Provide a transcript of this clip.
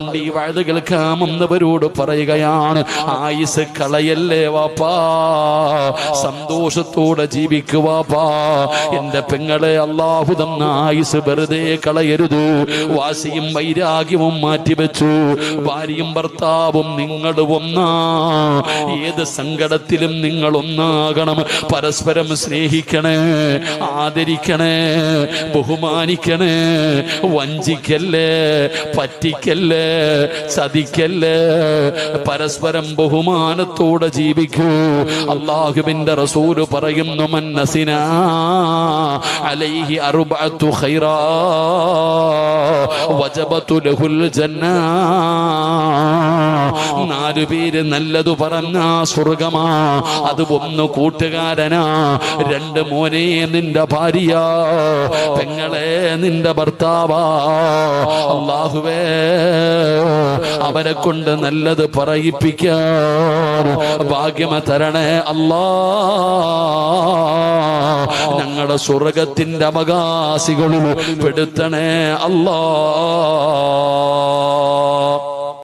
ഈ വഅദ് കേൾക്കാമെന്നവരോട് പറയുകയാണ്, ആയുസ് കളയല്ലേ വാപ്പാ, സന്തോഷത്തോടെ ജീവിക്കുക വാപ്പാ. എന്റെ പെങ്ങളെ, അല്ലാഹു തന്ന ആയുസ് വെറുതെ കളയരുത്. വാശിയും വൈരാഗ്യവും മാറ്റിവെച്ചു. ഭാര്യയും ഭർത്താവും നിങ്ങൾ ഒന്നാ. ഏത് സങ്കടത്തിലും നിങ്ങൾ ഒന്നാകണം. പരസ്പരം സ്നേഹിക്കണേ, ആദരിക്കണേ, ബഹുമാനിക്കണേ. വഞ്ചിക്കല്ലേ, പറ്റിക്കല്ലേ, ചതിക്കല്ലേ. പരസ്പരം ബഹുമാനത്തോടെ ജീവിക്കൂ. അല്ലാഹുവിന്റെ റസൂല് പറയുന്നു, മൻ നസിനാ അലൈഹി അർബഅതു ഖൈറാ വജബതു ലഹുൽ ജന്നാ. 4 പേര് നല്ലതു പറഞ്ഞ സ്വർഗമാ. അത് 1 കൂട്ടുകാരനാ, 2 മോനെ നിന്റെ ഭാര്യ, പെങ്ങളെ നിന്റെ ഭർത്താവാ. അല്ലാഹുവേ, അവരെ കൊണ്ട് നല്ലത് പറയിപ്പിക്കാൻ ഭാഗ്യമ തരണേ അല്ലാ. ഞങ്ങളുടെ സ്വർഗത്തിന്റെ അവകാശികളിൽ പെടുത്തണേ അല്ലാ.